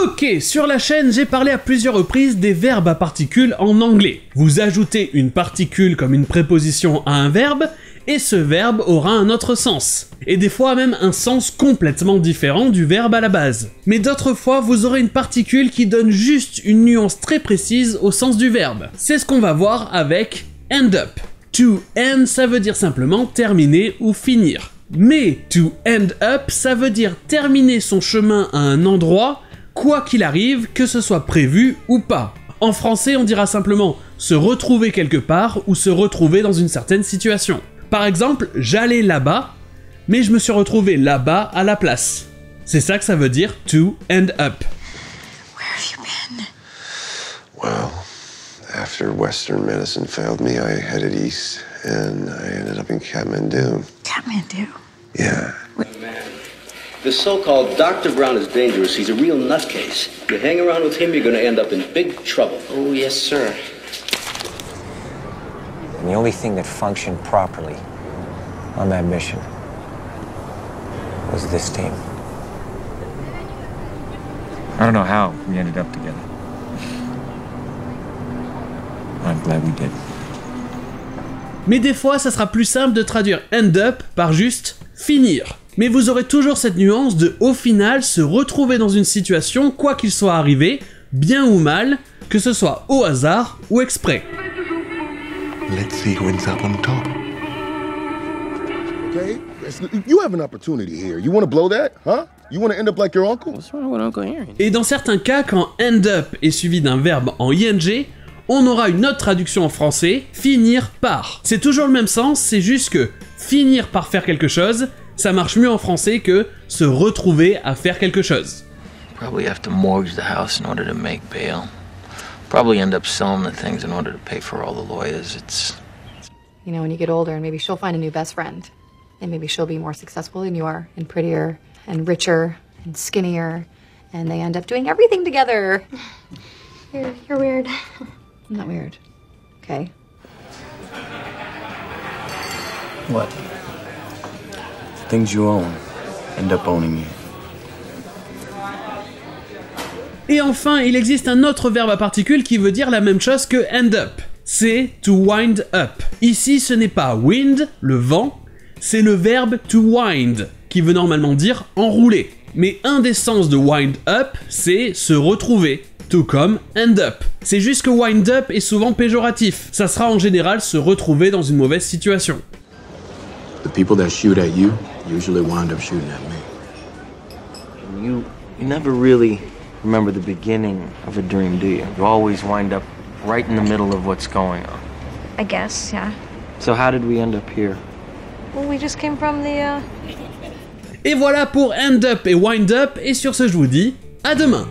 Ok, sur la chaîne, j'ai parlé à plusieurs reprises des verbes à particules en anglais. Vous ajoutez une particule comme une préposition à un verbe, et ce verbe aura un autre sens. Et des fois même un sens complètement différent du verbe à la base. Mais d'autres fois, vous aurez une particule qui donne juste une nuance très précise au sens du verbe. C'est ce qu'on va voir avec end up. To end, ça veut dire simplement terminer ou finir. Mais to end up, ça veut dire terminer son chemin à un endroit, quoi qu'il arrive, que ce soit prévu ou pas. En français, on dira simplement se retrouver quelque part ou se retrouver dans une certaine situation. Par exemple, j'allais là-bas, mais je me suis retrouvé là-bas à la place. C'est ça que ça veut dire to end up. Where have you been? Well, after Western medicine failed me, I headed east, and I ended up in Kathmandu. Kathmandu? Yeah. This so-called Dr. Brown is dangerous. He's a real nutcase. You hang around with him, you're going to end up in big trouble. Oh, yes, sir. And the only thing that functioned properly on that mission was this team. I don't know how we ended up together. I'm glad we did. Mais des fois, ça sera plus simple de traduire end up par juste finir. Mais vous aurez toujours cette nuance de, au final, se retrouver dans une situation, quoi qu'il soit arrivé, bien ou mal, que ce soit au hasard ou exprès. Let's see who ends up on top. Okay, you have an opportunity here. You want to blow that, huh? You want to end up like your uncle? What's wrong with Uncle Aaron? Et dans certains cas, quand end up est suivi d'un verbe en ing, on aura une autre traduction en français, finir par. C'est toujours le même sens, c'est juste que finir par faire quelque chose, ça marche mieux en français que se retrouver à faire quelque chose. Probably have to mortgage the house in order to make bail. Probably end up selling the things in order to pay for all the lawyers. It's... You know, when you get older, maybe she'll find a new best friend. And maybe she'll be more successful than you are, and prettier, and richer, and skinnier. And they end up doing everything together. You're weird. I'm not weird. Okay. What? Things you own end up owning you. Et enfin, il existe un autre verbe à particules qui veut dire la même chose que end up. C'est to wind up. Ici, ce n'est pas wind, le vent, c'est le verbe to wind, qui veut normalement dire enrouler. Mais un des sens de wind up, c'est se retrouver, tout comme end up. C'est juste que wind up est souvent péjoratif. Ça sera en général se retrouver dans une mauvaise situation. The people that shoot at you usually wind up shooting at me. You never really remember the beginning of a dream, do you? You always wind up right in the middle of what's going on. I guess, yeah. So how did we end up here? Well, we just came from the, Et voilà pour end up et wind up, et sur ce je vous dis à demain.